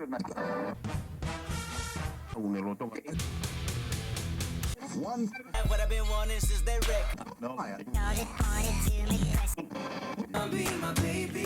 One. What I've been wanting since they wreck. No, I Be my baby.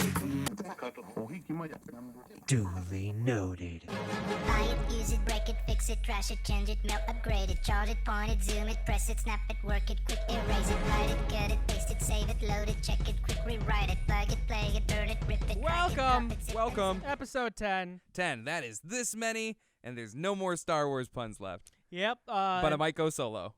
Duly noted. Buy it, use it, break it, fix it, trash it, change it, melt, upgrade it, charge it, point it, zoom it, press it, snap it, work it, quick erase it, write it, cut it, paste it, save it, load it, check it, quick rewrite it, plug it, play it, burn it, rip it, drag it, Welcome, drop it, zip it, welcome. Episode 10. 10. That is this many, and there's no more Star Wars puns left. Yep. But I might go solo.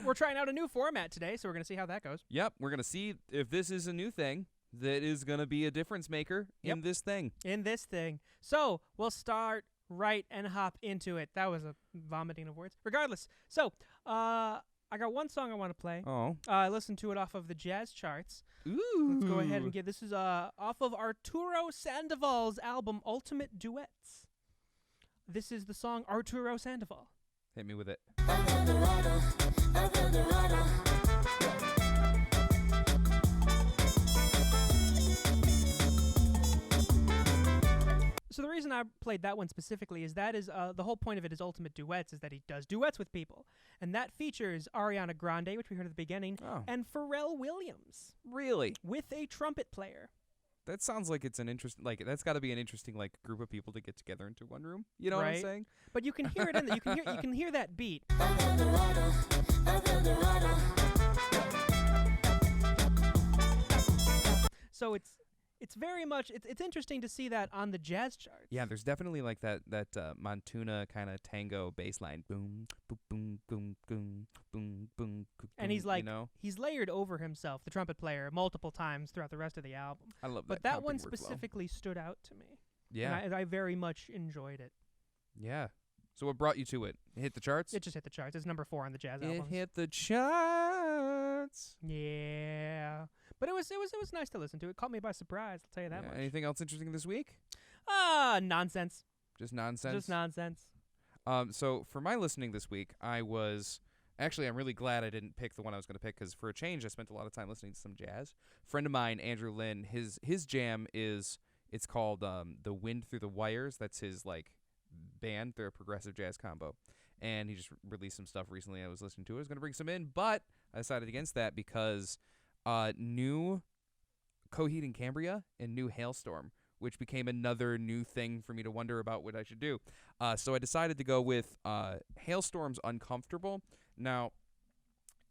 We're trying out a new format today, so we're going to see how that goes. Yep, we're going to see if this is a new thing that is going to be a difference maker in this thing. In this thing. So, we'll start right and hop into it. That was a vomiting of words. Regardless. So, I got one song I want to play. Oh. I listened to it off of the jazz charts. Ooh. Let's go ahead and get this is off of Arturo Sandoval's album Ultimate Duets. This is the song Arturo Sandoval. Hit me with it. So the reason I played that one specifically is that is the whole point of it is Ultimate Duets is that he does duets with people. And that features Ariana Grande, which we heard at the beginning, and Pharrell Williams. Really? With a trumpet player. That sounds like it's an interesting, that's got to be an interesting, group of people to get together into one room. You know what I'm saying? But you can hear it in the, you can hear that beat. So it's very much it's interesting to see that on the jazz charts. Yeah, there's definitely that Montuna kind of tango bass line. Boom, boom, boom, boom, boom, boom, boom. And he's he's layered over himself, the trumpet player, multiple times throughout the rest of the album. I love that. But that one specifically stood out to me. Yeah. And I very much enjoyed it. Yeah. So what brought you to it? It hit the charts? It just hit the charts. It's number 4 on the jazz albums. It hit the charts. Yeah. But it was nice to listen to. It caught me by surprise, I'll tell you that much. Anything else interesting this week? Nonsense. Just nonsense? Just nonsense. So for my listening this week, I'm really glad I didn't pick the one I was going to pick because for a change, I spent a lot of time listening to some jazz. Friend of mine, Andrew Lynn, his jam it's called The Wind Through the Wires. That's his band. They're a progressive jazz combo. And he just released some stuff recently I was listening to. I was going to bring some in, but I decided against that because new Coheed and Cambria and new Hailstorm, which became another new thing for me to wonder about what I should do. So I decided to go with Hailstorm's Uncomfortable. Now,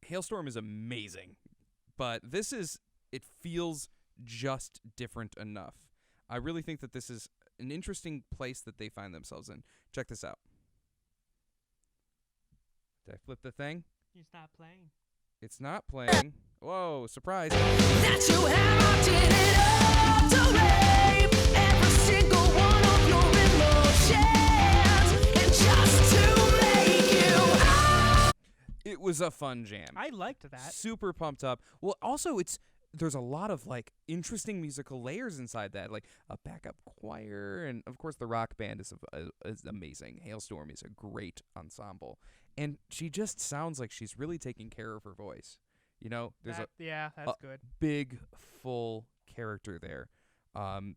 Hailstorm is amazing, but it feels just different enough. I really think that this is an interesting place that they find themselves in. Check this out. Did I flip the thing? It's not playing. It's not playing. Whoa, surprise. That you have to rape every single one of your emotions, and just to make you It was a fun jam. I liked that. Super pumped up. Well, also there's a lot of interesting musical layers inside that, like a backup choir, and of course the rock band is amazing. Hailstorm is a great ensemble, and she just sounds like she's really taking care of her voice. You know, there's that's good. Big full character there. I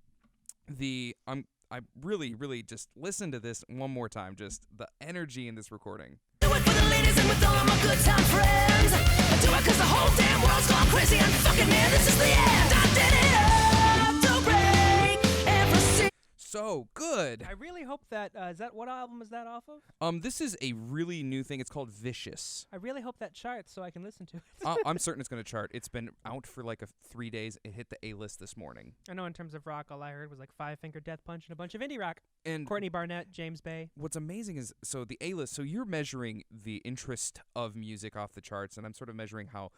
really, really just listen to this one more time. Just the energy in this recording. do it for the ladies and with all of my good time friends. I do it 'cause the whole damn world's gone crazy and fucking man, this is the end. I did it up to break every single. So good. I really hope that what album is that off of? This is a really new thing. It's called Vicious. I really hope that charts so I can listen to it. I'm certain it's going to chart. It's been out for 3 days. It hit the A-list this morning. I know in terms of rock, all I heard was Five Finger Death Punch and a bunch of indie rock. And Courtney Barnett, James Bay. What's amazing is, so the A-list, so you're measuring the interest of music off the charts, and I'm sort of measuring how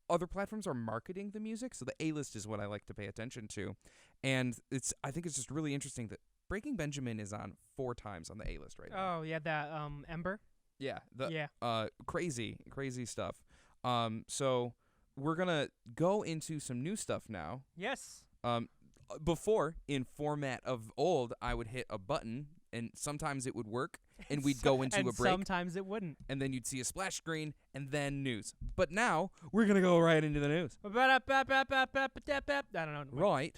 other platforms are marketing the music. So the A-list is what I like to pay attention to. And I think it's just really interesting that Breaking Benjamin is on 4 times on the A-list right now. Oh, yeah, that Ember? Yeah. Yeah. Crazy stuff. So we're going to go into some new stuff now. Yes. Before, in format of old, I would hit a button, and sometimes it would work, and we'd go into a break. Sometimes it wouldn't. And then you'd see a splash screen, and then news. But now, we're going to go right into the news. I don't know. Right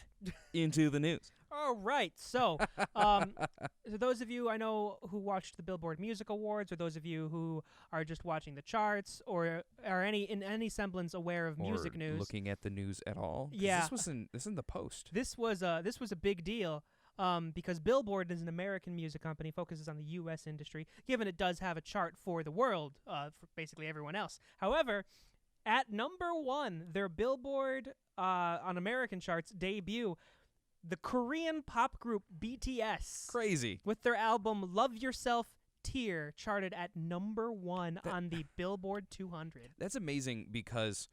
into the news. All right. So, so those of you I know who watched the Billboard Music Awards, or those of you who are just watching the charts, or are in any semblance aware of music Or news, looking at the news at all. 'Cause Yeah. This was in the Post. this was a big deal. Because Billboard is an American music company, focuses on the U.S. industry, given it does have a chart for the world, for basically everyone else. However, at number 1, their Billboard on American charts debut, the Korean pop group BTS, Crazy. with their album Love Yourself Tear, charted at number 1 on the Billboard 200. That's amazing because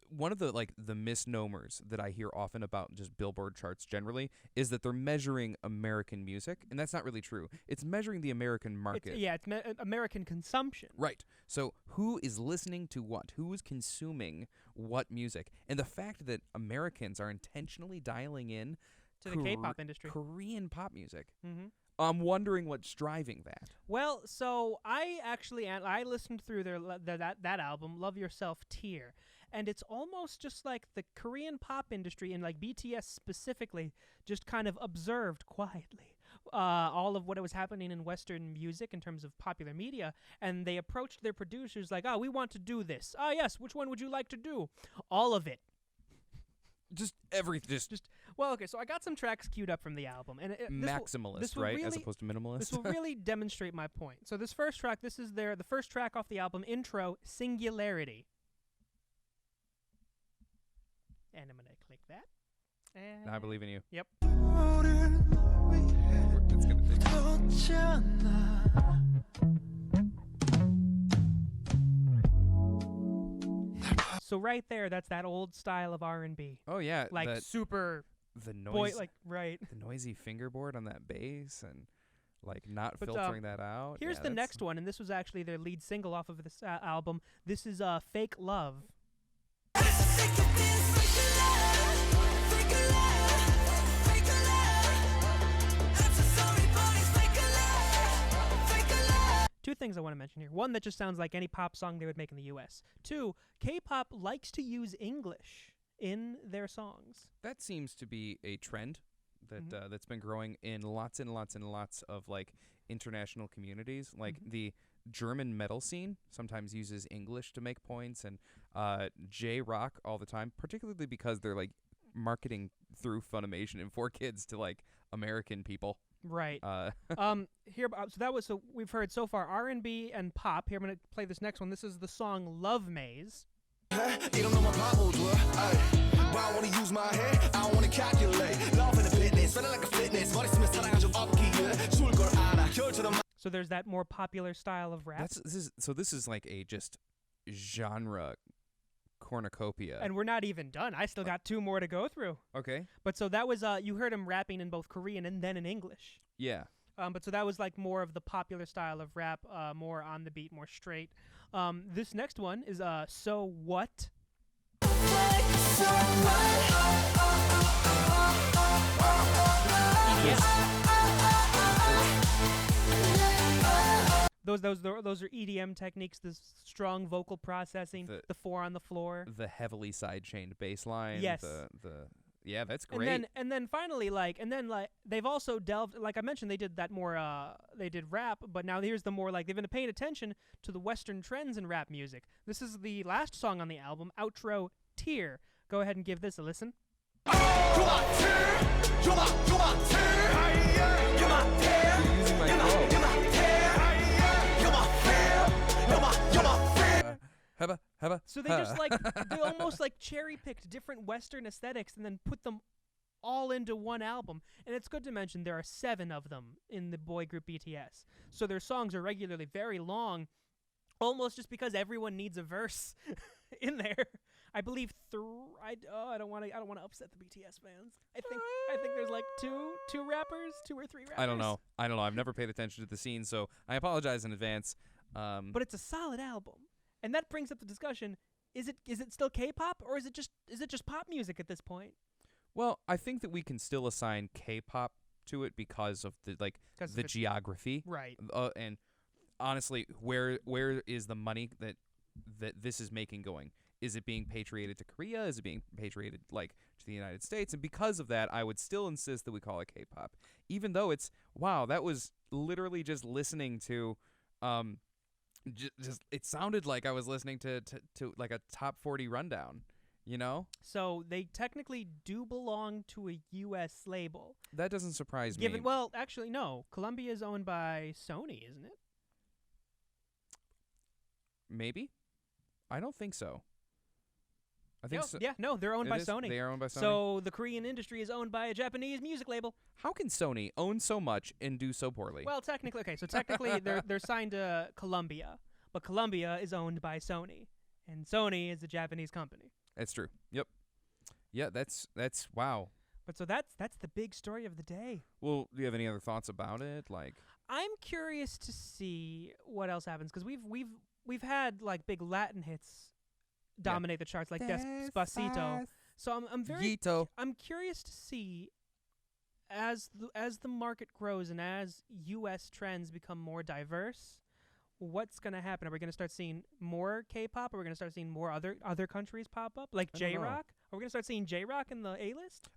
one of the misnomers that I hear often about just Billboard charts generally is that they're measuring American music, and that's not really true. It's measuring the American market. It's American consumption. Right. So who is listening to what? Who is consuming what music? And the fact that Americans are intentionally dialing in To the K-pop industry. Korean pop music. Mm-hmm. I'm wondering what's driving that. Well, so I listened through that album, Love Yourself Tear, and it's almost just like the Korean pop industry, and like BTS specifically, just kind of observed quietly all of what was happening in Western music in terms of popular media, and they approached their producers like, we want to do this. Yes, which one would you like to do? All of it. Just everything. Well, okay, so I got some tracks queued up from the album, and Maximalist, this will right, really, as opposed to minimalist. This will really demonstrate my point. So this first track, the first track off the album, Intro, Singularity. And I'm going to click that. And I believe in you. Yep. It's gonna So right there, that's that old style of R&B. Oh yeah, Like super the noise, boy, like right. the noisy fingerboard on that bass, and like not But, filtering that out. Here's Yeah, the that's- next one, and this was actually their lead single off of this album. This is Fake Love. Two things I want to mention here. One, that just sounds like any pop song they would make in the U.S. Two, K-pop likes to use English in their songs. That seems to be a trend that Mhm. that's been growing in lots and lots and lots of like international communities. Like the German metal scene sometimes uses English to make points, and J-rock all the time, particularly because they're like marketing through Funimation and 4Kids to like American people. Right. Here, So we've heard so far R&B and pop. Here, I'm gonna play this next one. This is the song "Love Maze." You don't know my Bible, but I wanna use my head, I wanna calculate. Love in the fitness, feeling like a fitness. 머리 쓰면 살아가죠 업기에 줄 걸 알아. 혈처럼. So there's that more popular style of rap. This is like a just genre cornucopia. And we're not even done. I still got 2 more to go through. Okay. But so that was you heard him rapping in both Korean and then in English. Yeah. But so that was like more of the popular style of rap, more on the beat, more straight. This next one is So What? Those are EDM techniques, the strong vocal processing, the 4 on the floor. The heavily side-chained bass line. Yes. Yeah, that's great. And then finally, they've also delved, like I mentioned, they did that more, they did rap, but now here's the more, like, they've been paying attention to the Western trends in rap music. This is the last song on the album, Outro, Tear. Go ahead and give this a listen. Using my phone. So they just they almost like cherry picked different Western aesthetics and then put them all into one album. And it's good to mention there are 7 of them in the boy group BTS. So their songs are regularly very long, almost just because everyone needs a verse in there. I believe I don't want to upset the BTS fans. I think there's like two rappers, 2 or 3 rappers. I don't know. I've never paid attention to the scene, so I apologize in advance. But it's a solid album. And that brings up the discussion: is it still K-pop, or is it just pop music at this point? Well, I think that we can still assign K-pop to it because of the geography, right? And honestly, where is the money that this is making going? is it being patriated to Korea? Is it being patriated like to the United States? And because of that, I would still insist that we call it K-pop, even though it's wow. That was literally just listening to, just it sounded like I was listening to like a top 40 rundown. You know? So they technically do belong to a U.S. label. That doesn't surprise Given, me. well, actually, no. Columbia is owned by Sony, isn't it? Maybe? I don't think so. I think so. Yeah, no, they're owned by Sony. They are owned by Sony. So the Korean industry is owned by a Japanese music label. How can Sony own so much and do so poorly? Well, technically, they're signed to Columbia, but Columbia is owned by Sony, and Sony is a Japanese company. That's true. Yep. Yeah, that's wow. But so that's the big story of the day. Well, do you have any other thoughts about it? Like, I'm curious to see what else happens because we've had like big Latin hits dominate the charts, like Despacito. So I'm curious to see as the market grows and as U.S. trends become more diverse, what's going to happen? Are we going to start seeing more K-pop? Are we going to start seeing more other countries pop up, like J-Rock? Are we going to start seeing J-Rock in the A-list?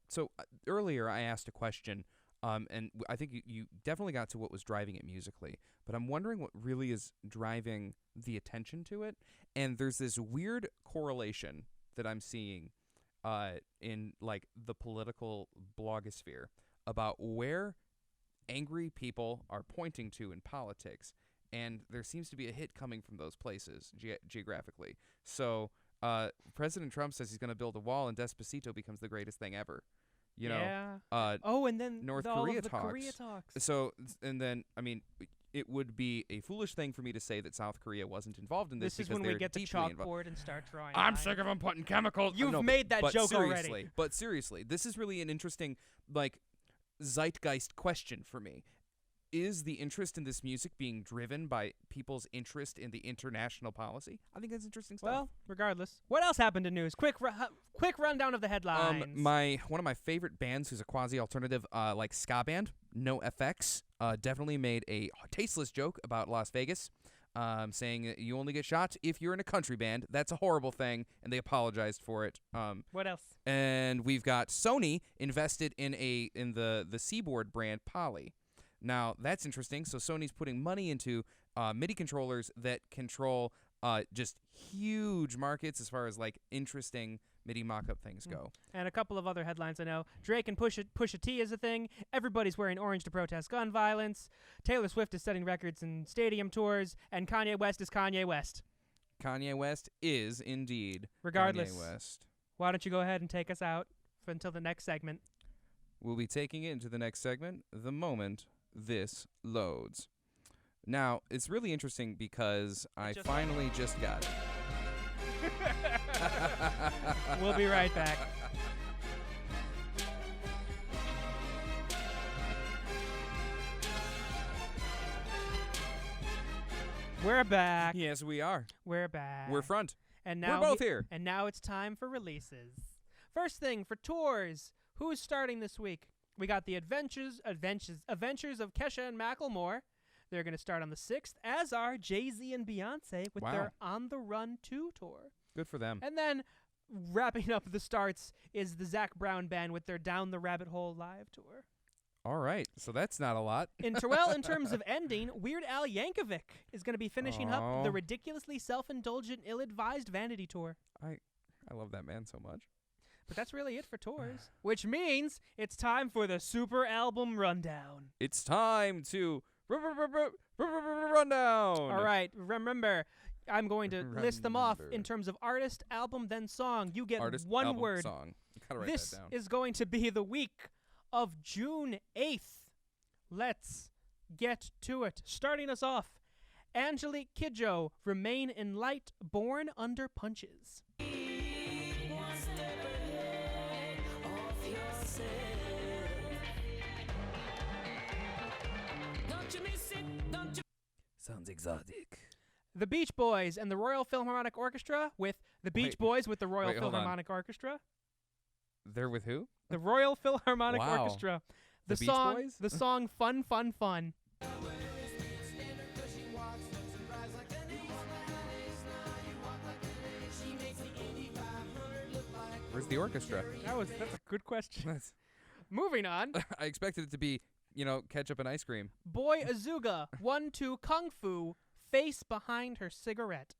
So earlier I asked a question, and I think you definitely got to what was driving it musically, but I'm wondering what really is driving the attention to it. And there's this weird correlation that I'm seeing in like the political blogosphere about where angry people are pointing to in politics. And there seems to be a hit coming from those places geographically. So President Trump says he's going to build a wall, and Despacito becomes the greatest thing ever. You know. And then North Korea talks. So, and then I mean, it would be a foolish thing for me to say that South Korea wasn't involved in this. This is when we get the chalkboard and start drawing. I'm sick of them putting chemicals. You've made that joke already. But seriously, this is really an interesting like zeitgeist question for me. Is the interest in this music being driven by people's interest in the international policy? I think that's interesting stuff. Well, regardless, what else happened in news? Quick rundown of the headlines. One of my favorite bands, who's a quasi-alternative like ska band, NoFX, definitely made a tasteless joke about Las Vegas, saying that you only get shot if you're in a country band. That's a horrible thing, and they apologized for it. What else? And we've got Sony invested in the Seaboard brand Poly. Now, that's interesting. So Sony's putting money into MIDI controllers that control just huge markets as far as, like, interesting MIDI mock-up things go. And a couple of other headlines I know. Drake and Pusha T is a thing. Everybody's wearing orange to protest gun violence. Taylor Swift is setting records in stadium tours. And Kanye West is Kanye West. Kanye West is indeed Regardless, Kanye West. Why don't you go ahead and take us out until the next segment? We'll be taking it into the next segment the moment this loads. Now, it's really interesting because I finally just got it. We'll be right back. We're back. Yes, we are. We're back. We're front. And now we're both here. And now it's time for releases. First thing for tours. Who's starting this week? We got the Adventures of Kesha and Macklemore. They're going to start on the 6th, as are Jay-Z and Beyonce with their On the Run 2 tour. Good for them. And then wrapping up the starts is the Zac Brown Band with their Down the Rabbit Hole live tour. All right, so that's not a lot. In terms of ending, Weird Al Yankovic is going to be finishing up the ridiculously self-indulgent, ill-advised Vanity tour. I love that man so much. But that's really it for tours, which means it's time for the Super Album Rundown. It's time to rundown. All right, remember, I'm going to list them off in terms of artist, album, then song. You get artist, one album, word. Song. Gotta write This that down. is going to be the week of June 8th. Let's get to it. Starting us off, Angelique Kidjo, Remain in Light, Born Under Punches. Sounds exotic. The Beach Boys and the Royal Philharmonic Orchestra with the Beach Boys with the Royal Philharmonic Orchestra. They're with who? The Royal Philharmonic Orchestra. The Beach Boys? The song Fun, Fun, Fun. Where's the orchestra? That's a good question. That's- Moving on. I expected it to be, ketchup and ice cream. Boy Azuga, 1-2 Kung Fu, face behind her cigarette.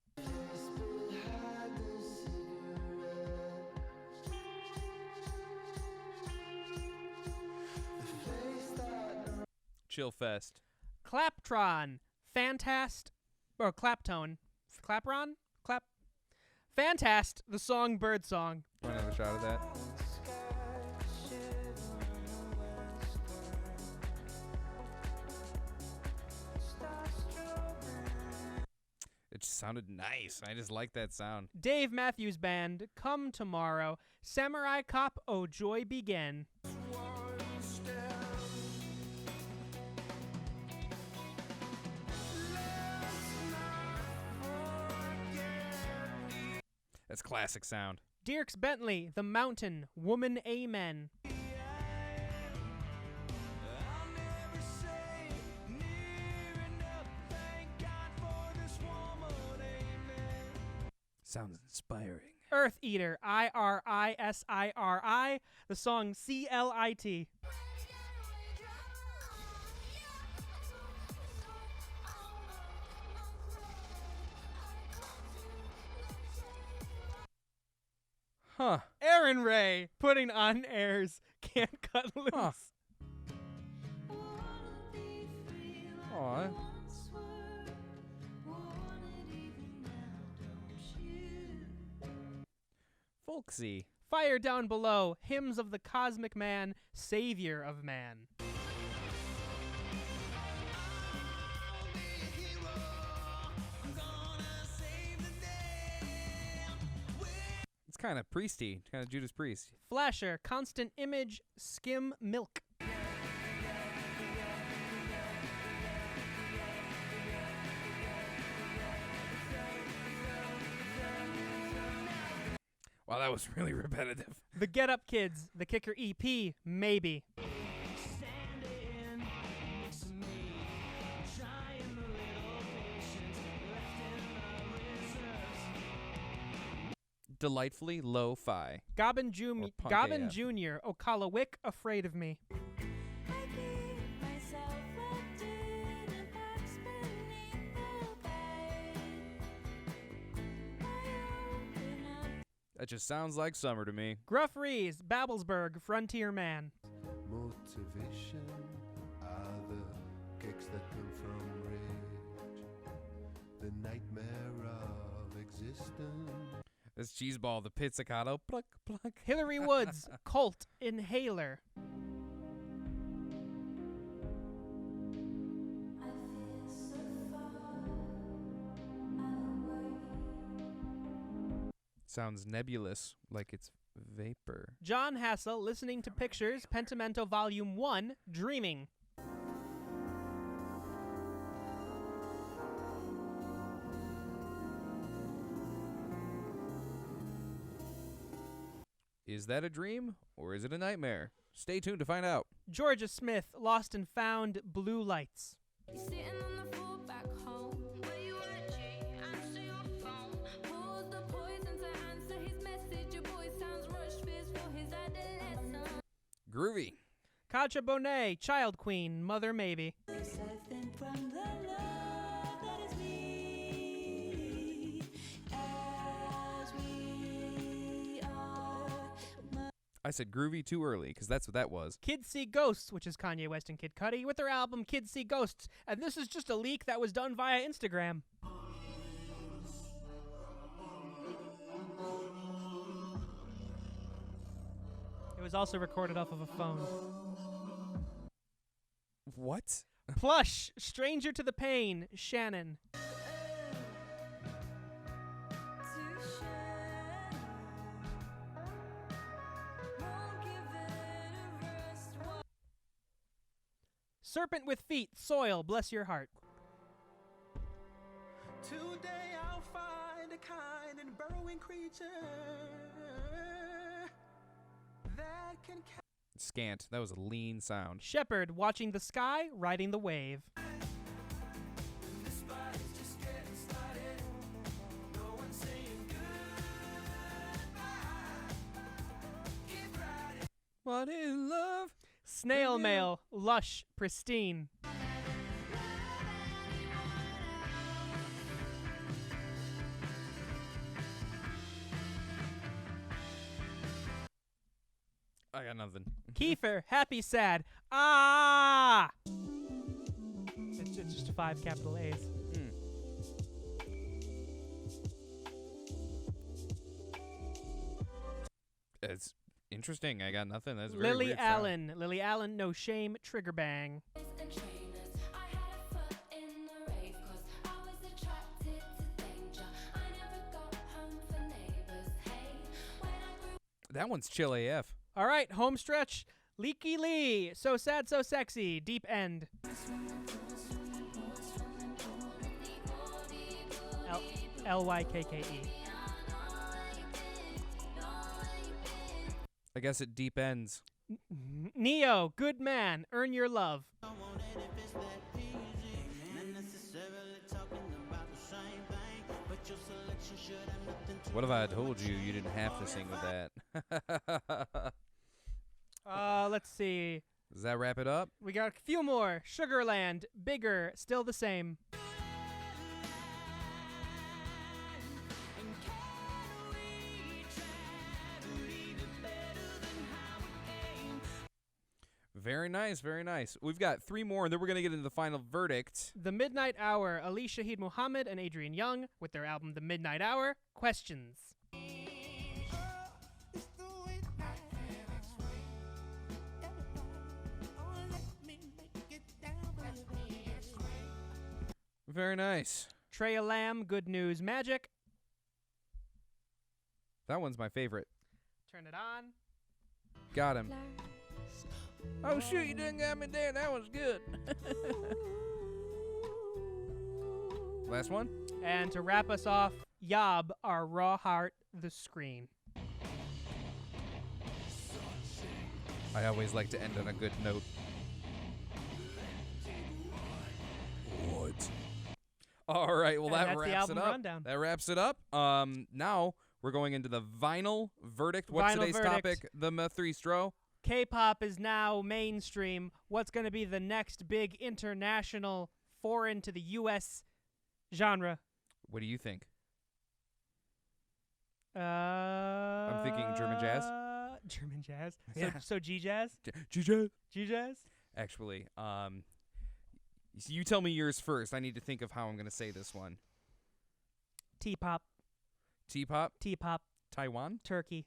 Chill fest. Claptron, Claptone. Clapron? Fantast, the song Bird Song. Want another shot of that? It just sounded nice. I just like that sound. Dave Matthews Band, Come Tomorrow. Samurai Cop, Oh Joy Begin. That's classic sound. Dierks Bentley, The Mountain, Woman Amen. Sounds inspiring. Earth Eater, IRISIRI, the song CLIT. Huh. Aaron Ray, putting on airs, Can't Cut Loose. Huh. Aw. Folksy. Fire Down Below, Hymns of the Cosmic Man, Savior of Man. It's kind of priesty. Kind of Judas Priest. Flasher, Constant Image, Skim Milk. Wow, that was really repetitive. The Get Up Kids, The Kicker EP, Maybe. Delightfully lo-fi. Gobbin Or Punk Gobbin AF. Jr., Okalawick, Afraid of Me. That just sounds like summer to me. Gruff Rees, Babelsberg, Frontier Man. Motivation are the kicks that come from rage, the nightmare of existence. This cheeseball, the pizzicato. Pluck, pluck. Hillary Woods, Colt, Inhaler. Sounds nebulous, like it's vapor. John Hassel, Listening to Pictures, Pentimento Volume 1, Dreaming. Is that a dream or is it a nightmare? Stay tuned to find out. Georgia Smith, Lost and Found, Blue Lights. Sitting on the floor back home. Where you at, G? Answer your phone. Pulls the poison to answer his message. Your boy sounds rushed, fears for his adolescence. Groovy. Katja Bonet, Child Queen, Mother Maybe. I said groovy too early because that's what that was. Kids See Ghosts, which is Kanye West and Kid Cudi, with their album Kids See Ghosts. And this is just a leak that was done via Instagram. It was also recorded off of a phone. What? Plush, Stranger to the Pain, Shannon. Serpent with Feet, Soil, Bless Your Heart. Today I'll find a kind and burrowing creature that can Scant. That was a lean sound. Shepherd, Watching the Sky, Riding the Wave. What is love? Snail Yeah. mail, lush, pristine. I got nothing. Kiefer, happy, sad. Ah! It's just 5 capital A's. It's interesting. I got nothing. That's very Lily weird sound. Allen. Lily Allen, no shame, trigger bang. And trainers. I had a foot in the rave 'cause I was attracted to danger. I never got home for neighbors. Hey, when I grew That one's chill AF. All right, home stretch. Leaky Lee, so sad, so sexy, deep end. Lykke. I guess it deep ends. Neo, good man, earn your love. What if I told you you didn't have to sing with that? Let's see. Does that wrap it up? We got a few more. Sugarland, bigger, still the same. Very nice, very nice. We've got 3 more, and then we're going to get into the final verdict. The Midnight Hour, Ali Shaheed Muhammad and Adrian Young with their album The Midnight Hour. Questions. Very nice. Trey Lamb, Good News Magic. That one's my favorite. Turn it on. Got him. Oh, shoot, you didn't got me there. That was good. Last one? And to wrap us off, Yob, Our Raw Heart, The Screen. I always like to end on a good note. What? All right, well, And that that's the wraps album it up. rundown. That wraps it up. Now we're going into the vinyl verdict. What's Vinyl today's verdict. topic? The Ma3stro. K-pop is now mainstream. What's going to be the next big international, foreign to the U.S. genre? What do you think? I'm thinking German jazz. German jazz? Yeah. So G-jazz? G-Jazz. G-jazz? Actually, you tell me yours first. I need to think of how I'm going to say this one. T-pop. T-pop. T-pop. Taiwan. Turkey.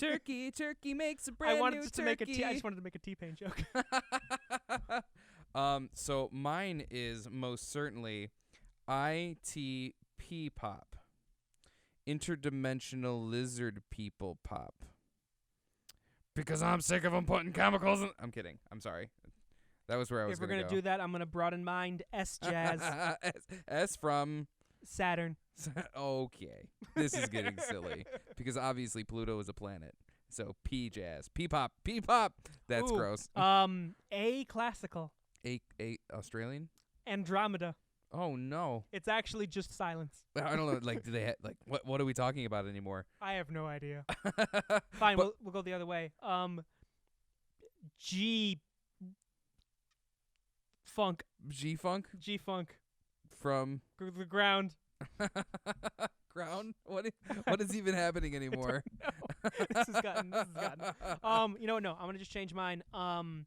Turkey makes a brand new turkey. I just wanted to make a T-Pain joke. So mine is most certainly ITP pop. Interdimensional lizard people pop. Because I'm sick of them putting chemicals in. I'm kidding. I'm sorry. That was where I was If we're going going to to do that, I'm going to broaden mind. S-jazz. S from Saturn. Okay. This is getting silly because obviously Pluto is a planet. So P jazz. P-pop. P-pop. That's Ooh, gross. A classical. A Australian? Andromeda. Oh no. It's actually just silence. I don't know, like, do they like what are we talking about anymore? I have no idea. Fine, But- we'll go the other way. G funk. G-funk G funk. from The ground. ground? What is even happening anymore? This has gotten. You know what? No, I'm gonna just change mine. M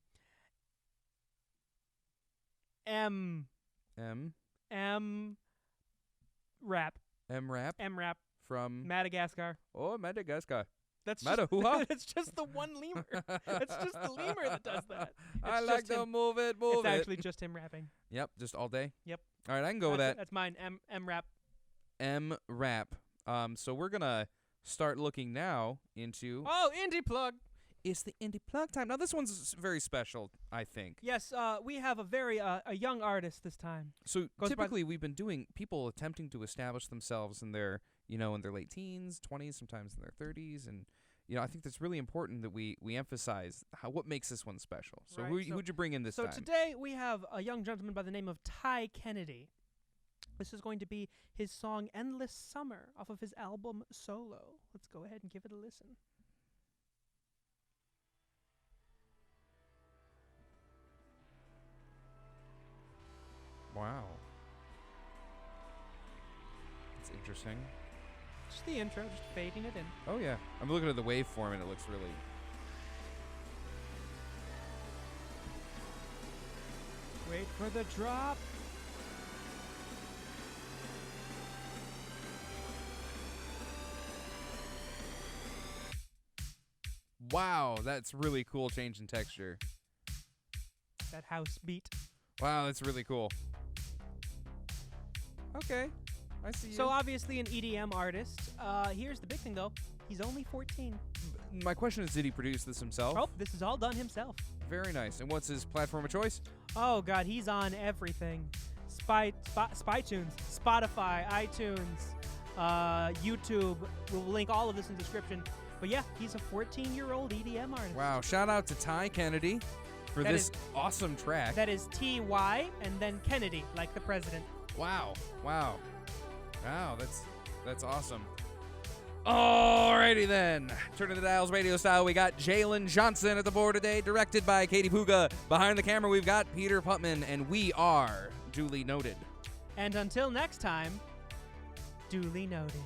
rap. M-rap M rap. from Madagascar. Madagascar. That's Mada just, hoo-ha. it's just the one lemur. It's just the lemur that does that. I It's like just to him. move it. It's actually just him rapping. Yep, just all day. Yep. All right, I can go with that. That's mine. M rap. M-rap. So we're gonna start looking now into. Oh, indie plug. It's the indie plug time. Now this one's very special, I think. Yes, we have a very a young artist this time. So Goes by- typically we've been doing people attempting to establish themselves in their, in their late teens, 20s, sometimes in their 30s, and I think that's really important that we emphasize what makes this one special. So Right, who'd you bring in this So time? today we have a young gentleman by the name of Ty Kennedy. This is going to be his song Endless Summer off of his album Solo. Let's go ahead and give it a listen. Interesting. Just the intro, just fading it in. Oh yeah, I'm looking at the waveform and it looks really. Wait for the drop. Wow, that's really cool change in texture. That house beat. Wow, that's really cool. Okay, I see you. So obviously an EDM artist. Here's the big thing though. He's only 14. My question is, did he produce this himself? Oh, this is all done himself. Very nice. And what's his platform of choice? Oh God, he's on everything. Spytunes, Spotify, iTunes, YouTube. We'll link all of this in the description. But yeah, he's a 14-year-old EDM artist. Wow, shout out to Ty Kennedy for That this is- awesome track. That is T-Y and then Kennedy, like the president. Wow, that's awesome. Alrighty then, turning the dials radio style, we got Jaylyn Johnson at the board today, directed by Katie Puga. Behind the camera, we've got Peter Putman, and we are Duly Noted. And until next time, duly noted.